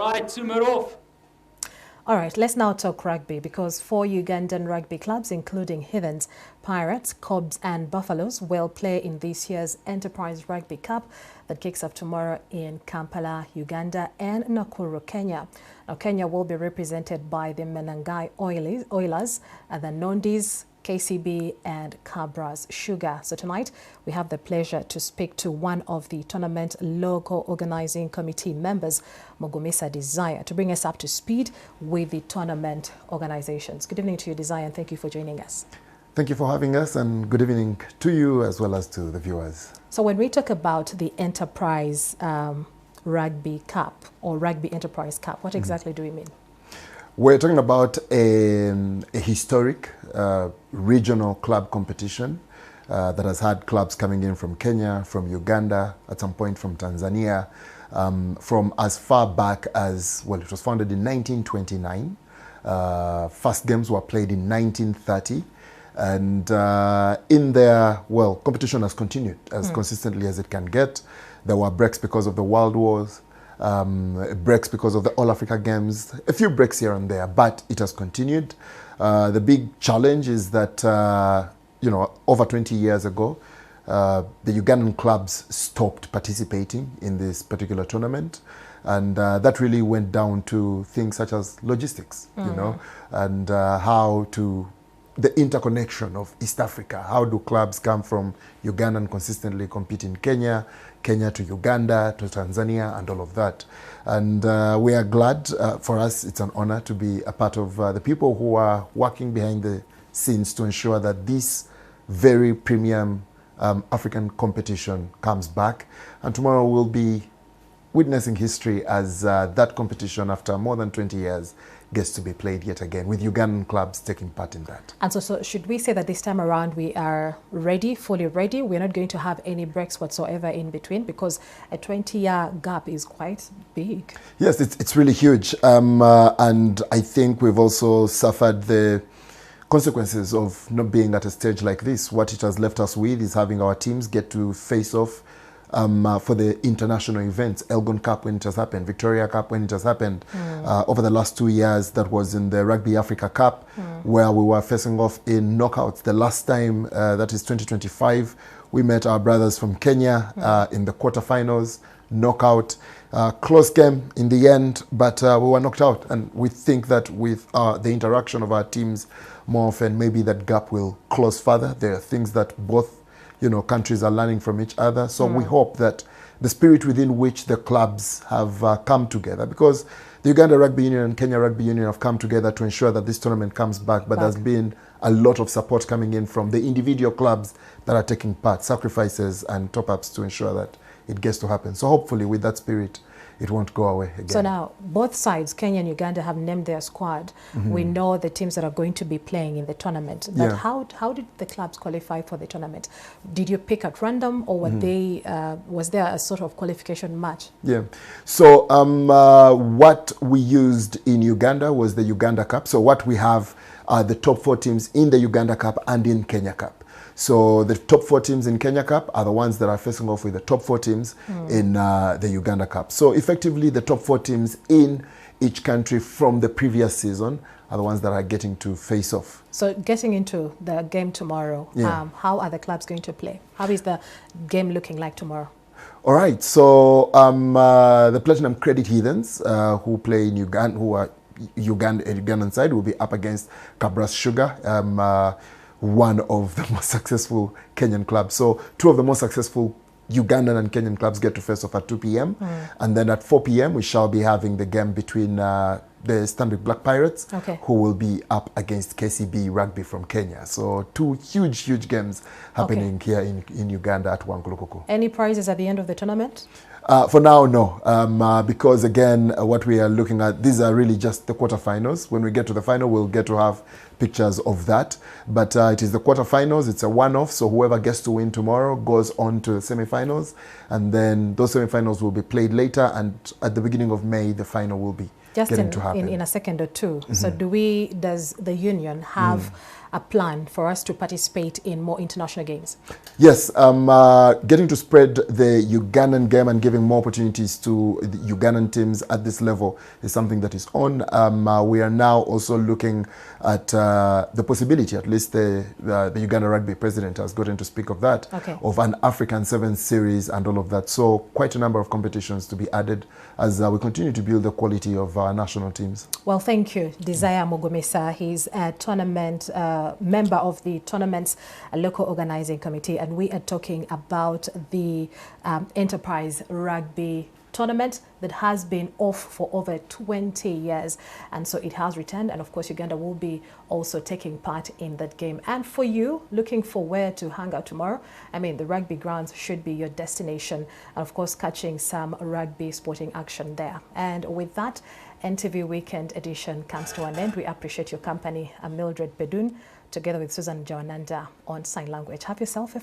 Right, Sumerov. All right, let's now talk rugby because 4 Ugandan rugby clubs, including Heathens, Pirates, Cobs and Buffaloes, will play in this year's Enterprise Rugby Cup that kicks off tomorrow in Kampala, Uganda and Nakuru, Kenya. Now, Kenya will be represented by the Menengai Oilers and the Nondescripts, KCB and Kabras Sugar. So tonight we have the pleasure to speak to one of the tournament local organizing committee members, Mugumisa Desire, to bring us up to speed with the tournament organizations. Good evening to you, Desire, and thank you for joining us. Thank you for having us, and good evening to you as well as to the viewers. So when we talk about the Enterprise Rugby Cup or Rugby Enterprise Cup, what exactly do we mean? We're talking about a historic regional club competition that has had clubs coming in from Kenya, from Uganda, at some point from Tanzania, from as far back as, well, it was founded in 1929. First games were played in 1930. And in there, well, competition has continued as consistently as it can get. There were breaks because of the World Wars. Breaks because of the All Africa Games, a few breaks here and there, but it has continued. The big challenge is that, you know, over 20 years ago, the Ugandan clubs stopped participating in this particular tournament. And that really went down to things such as logistics, you know, and how to the interconnection of East Africa. How do clubs come from Uganda and consistently compete in Kenya, Kenya to Uganda, to Tanzania, and all of that. And we are glad, for us, it's an honor to be a part of the people who are working behind the scenes to ensure that this very premium African competition comes back. And tomorrow we'll be witnessing history as that competition, after more than 20 years, gets to be played yet again, with Ugandan clubs taking part in that. And so should we say that this time around we are ready, fully ready? We're not going to have any breaks whatsoever in between, because a 20-year gap is quite big. Yes, it's really huge. And I think we've also suffered the consequences of not being at a stage like this. What it has left us with is having our teams get to face off for the international events, Elgon Cup when it has happened, Victoria Cup when it has happened. Over the last 2 years, that was in the Rugby Africa Cup, where we were facing off in knockouts. The last time, that is 2025, we met our brothers from Kenya in the quarterfinals, knockout. Close game in the end, but we were knocked out. And we think that with the interaction of our teams more often, maybe that gap will close further. There are things that both, you know, countries are learning from each other. So we hope that the spirit within which the clubs have come together, because the Uganda Rugby Union and Kenya Rugby Union have come together to ensure that this tournament comes back, but there's been a lot of support coming in from the individual clubs that are taking part, sacrifices and top-ups to ensure that it gets to happen. So hopefully with that spirit, it won't go away again. So now, both sides, Kenya and Uganda, have named their squad. We know the teams that are going to be playing in the tournament. But how did the clubs qualify for the tournament? Did you pick at random, or were they, was there a sort of qualification match? Yeah. So what we used in Uganda was the Uganda Cup. So what we have are the top 4 teams in the Uganda Cup and in Kenya Cup. So the top 4 teams in Kenya Cup are the ones that are facing off with the top 4 teams in the Uganda Cup. So effectively, the top 4 teams in each country from the previous season are the ones that are getting to face off. So getting into the game tomorrow, how are the clubs going to play? How is the game looking like tomorrow? All right. So the Platinum Credit Heathens, who play in Uganda, who are Ugandan side, will be up against Kabras Sugar, one of the most successful Kenyan clubs. So 2 of the most successful Ugandan and Kenyan clubs get to face off at 2 p.m. And then at 4 p.m. we shall be having the game between the Stanbic Black Pirates, who will be up against KCB Rugby from Kenya. So 2 huge games happening here in Uganda at Wankulukuku. Any prizes at the end of the tournament? For now, no, because again, what we are looking at, these are really just the quarterfinals. When we get to the final, we'll get to have pictures of that. But it is the quarterfinals, it's a one-off, so whoever gets to win tomorrow goes on to the semifinals, and then those semifinals will be played later, and at the beginning of May, the final will be Just getting to happen. in a second or two. So does the union have a plan for us to participate in more international games? Yes, getting to spread the Ugandan game and giving more opportunities to the Ugandan teams at this level is something that is on. We are now also looking at the possibility, at least the Uganda Rugby president has gotten to speak of that, of an African Sevens series and all of that. So quite a number of competitions to be added as we continue to build the quality of our national teams. Well, thank you, Desire Mugumisa. He's a tournament member of the tournament's local organizing committee, and we are talking about the Enterprise Rugby tournament that has been off for over 20 years, and so it has returned, and of course Uganda will be also taking part in that game. And for you looking for where to hang out tomorrow, I mean, the rugby grounds should be your destination, and of course catching some rugby sporting action there. And with that, NTV Weekend Edition comes to an end. We appreciate your company. I'm Mildred Bedun, together with Susan Jawananda on Sign Language. Have yourself a